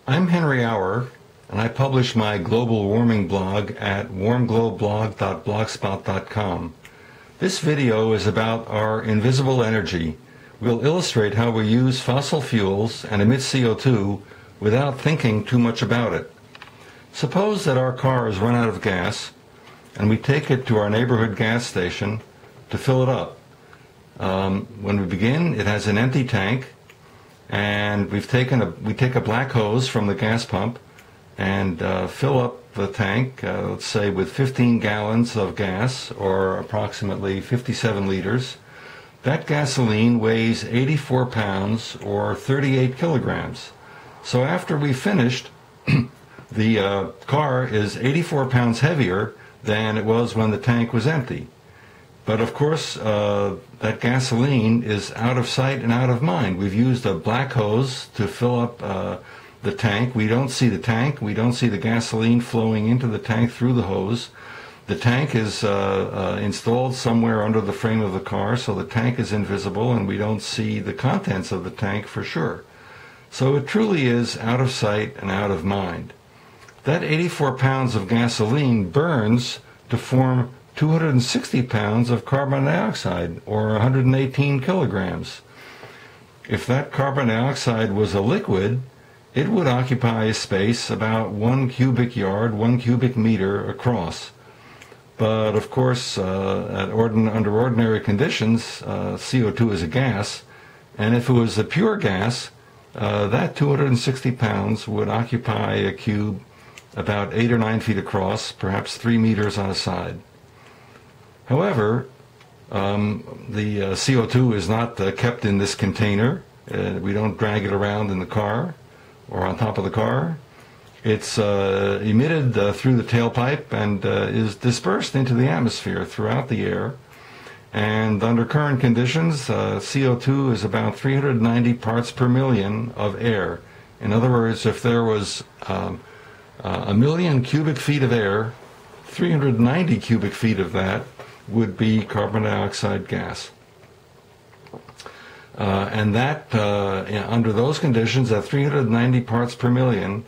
I'm Henry Hour, and I publish my global warming blog at warmglowblog.blogspot.com. This video is about our invisible energy. We'll illustrate how we use fossil fuels and emit CO2 without thinking too much about it. Suppose that our cars run out of gas, and we take it to our neighborhood gas station to fill it up. When we begin, it has an empty tank, and we take a black hose from the gas pump and fill up the tank, let's say with 15 gallons of gas, or approximately 57 liters. That gasoline weighs 84 pounds or 38 kilograms. So after we finished, the car is 84 pounds heavier than it was when the tank was empty. But of course, that gasoline is out of sight and out of mind. We've used a black hose to fill up the tank. We don't see the tank. We don't see the gasoline flowing into the tank through the hose. The tank is installed somewhere under the frame of the car, so the tank is invisible, and we don't see the contents of the tank for sure. So it truly is out of sight and out of mind. That 84 pounds of gasoline burns to form 260 pounds of carbon dioxide, or 118 kilograms. If that carbon dioxide was a liquid, it would occupy a space about 1 cubic yard, 1 cubic meter across. But of course, under ordinary conditions, CO2 is a gas, and if it was a pure gas, that 260 pounds would occupy a cube about 8 or 9 feet across, perhaps 3 meters on a side. However, the CO2 is not kept in this container. We don't drag it around in the car or on top of the car. It's emitted through the tailpipe and is dispersed into the atmosphere throughout the air. And under current conditions, CO2 is about 390 parts per million of air. In other words, if there was a million cubic feet of air, 390 cubic feet of that would be carbon dioxide gas. And that, under those conditions, at 390 parts per million,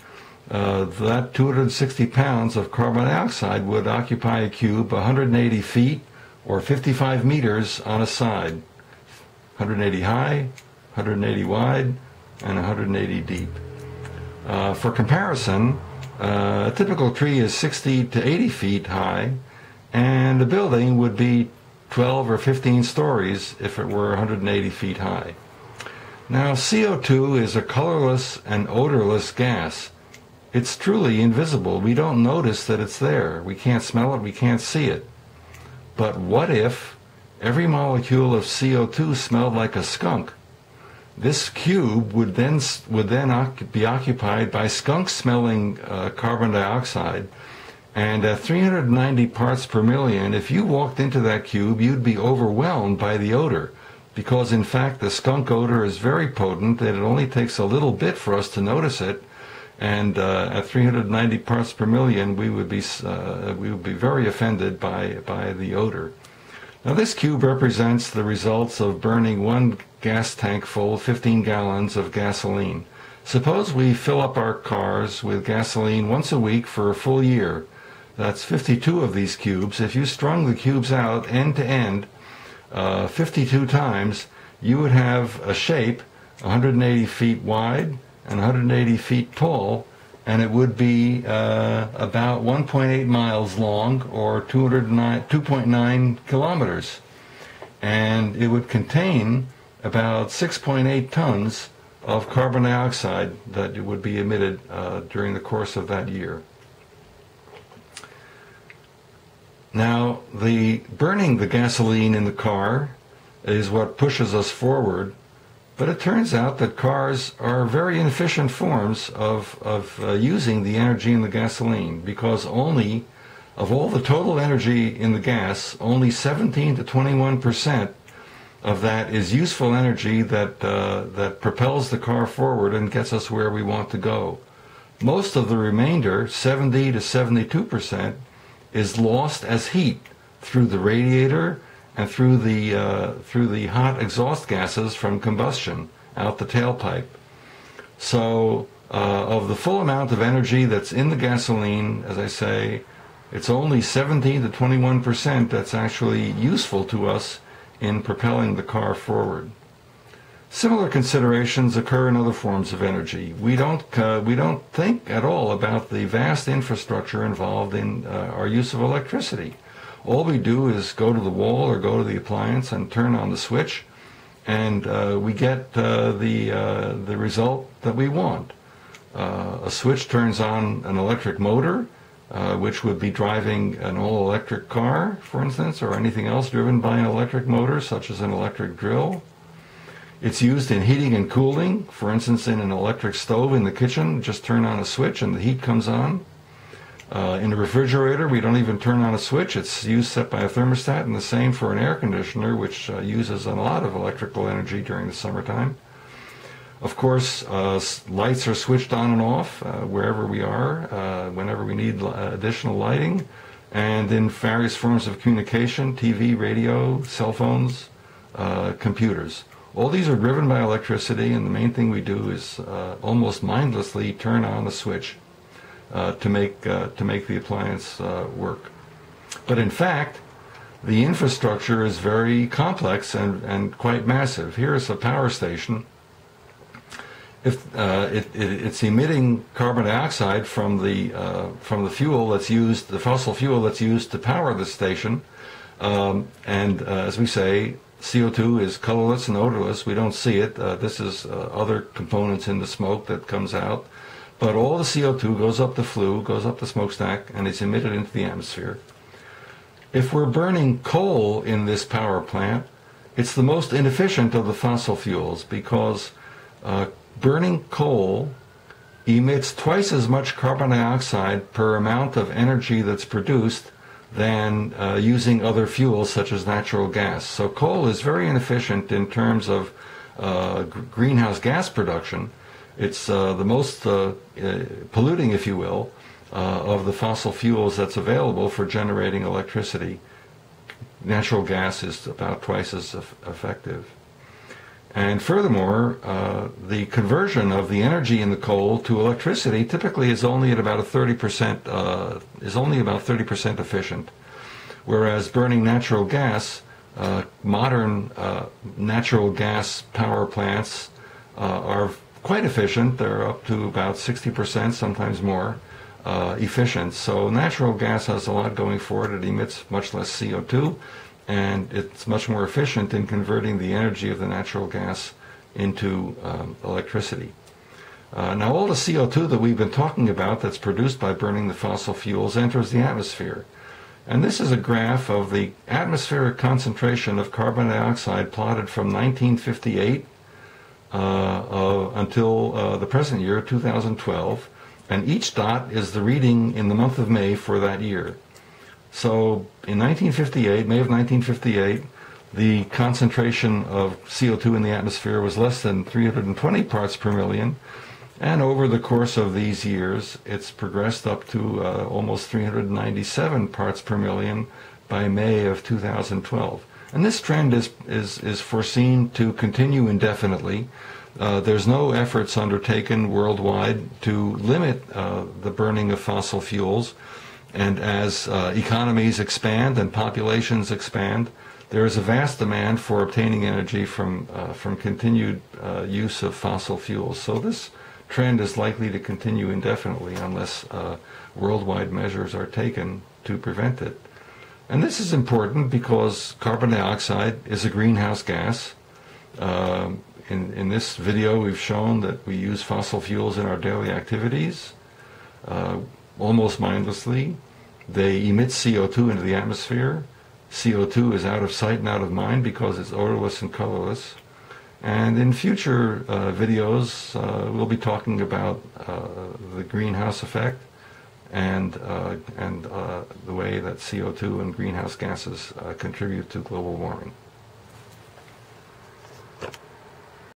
that 260 pounds of carbon dioxide would occupy a cube 180 feet or 55 meters on a side, 180 high, 180 wide, and 180 deep. For comparison, a typical tree is 60 to 80 feet high, and the building would be 12 or 15 stories if it were 180 feet high. Now, CO2 is a colorless and odorless gas. It's truly invisible. We don't notice that it's there. We can't smell it. We can't see it. But what if every molecule of CO2 smelled like a skunk? This cube would then be occupied by skunk-smelling carbon dioxide. And at 390 parts per million, if you walked into that cube, you'd be overwhelmed by the odor, because in fact the skunk odor is very potent, and it only takes a little bit for us to notice it. And at 390 parts per million, we would be very offended by the odor. Now, this cube represents the results of burning one gas tank full, 15 gallons of gasoline. Suppose we fill up our cars with gasoline once a week for a full year. That's 52 of these cubes. If you strung the cubes out end to end 52 times, you would have a shape 180 feet wide and 180 feet tall, and it would be about 1.8 miles long, or 2.9 kilometers. And it would contain about 6.8 tons of carbon dioxide that would be emitted during the course of that year. Now, burning the gasoline in the car is what pushes us forward, but it turns out that cars are very inefficient forms of using the energy in the gasoline, because only, of all the total energy in the gas, only 17 to 21% of that is useful energy that propels the car forward and gets us where we want to go. Most of the remainder, 70 to 72%, is lost as heat through the radiator and through the hot exhaust gases from combustion out the tailpipe. So Of the full amount of energy that's in the gasoline, as I say, it's only 17 to 21% that's actually useful to us in propelling the car forward. Similar considerations occur in other forms of energy. We don't think at all about the vast infrastructure involved in our use of electricity. All we do is go to the wall or go to the appliance and turn on the switch, and we get the result that we want. A switch turns on an electric motor, which would be driving an all-electric car, for instance, or anything else driven by an electric motor, such as an electric drill. It's used in heating and cooling, for instance, in an electric stove in the kitchen. Just turn on a switch and the heat comes on. In a refrigerator, we don't even turn on a switch. It's used set by a thermostat, and the same for an air conditioner, which uses a lot of electrical energy during the summertime. Of course, lights are switched on and off wherever we are, whenever we need additional lighting, and in various forms of communication, TV, radio, cell phones, computers. All these are driven by electricity, and the main thing we do is almost mindlessly turn on a switch to make the appliance work. But in fact, the infrastructure is very complex and quite massive. Here is a power station. If it's emitting carbon dioxide from the fuel that's used, the fossil fuel that's used to power the station, and as we say, CO2 is colorless and odorless. We don't see it. This is other components in the smoke that comes out. But all the CO2 goes up the flue, goes up the smokestack, and is emitted into the atmosphere. If we're burning coal in this power plant, it's the most inefficient of the fossil fuels because burning coal emits twice as much carbon dioxide per amount of energy that's produced than using other fuels such as natural gas. So coal is very inefficient in terms of greenhouse gas production. It's the most polluting, if you will, of the fossil fuels that's available for generating electricity. Natural gas is about twice as effective. And furthermore, the conversion of the energy in the coal to electricity typically is only at about 30% efficient, whereas burning natural gas, modern natural gas power plants are quite efficient. They're up to about 60%, sometimes more, efficient. So natural gas has a lot going for it. It emits much less CO2. And it's much more efficient in converting the energy of the natural gas into electricity. Now all the CO2 that we've been talking about that's produced by burning the fossil fuels enters the atmosphere. And this is a graph of the atmospheric concentration of carbon dioxide plotted from 1958 until the present year, 2012. And each dot is the reading in the month of May for that year. So in 1958, May of 1958, the concentration of CO2 in the atmosphere was less than 320 parts per million. And over the course of these years, it's progressed up to almost 397 parts per million by May of 2012. And this trend is foreseen to continue indefinitely. There's no efforts undertaken worldwide to limit the burning of fossil fuels. And as economies expand and populations expand, there is a vast demand for obtaining energy from continued use of fossil fuels. So this trend is likely to continue indefinitely unless worldwide measures are taken to prevent it. And this is important because carbon dioxide is a greenhouse gas. In this video, we've shown that we use fossil fuels in our daily activities almost mindlessly. They emit CO2 into the atmosphere. CO2 is out of sight and out of mind because it's odorless and colorless. And in future videos, we'll be talking about the greenhouse effect and the way that CO2 and greenhouse gases contribute to global warming.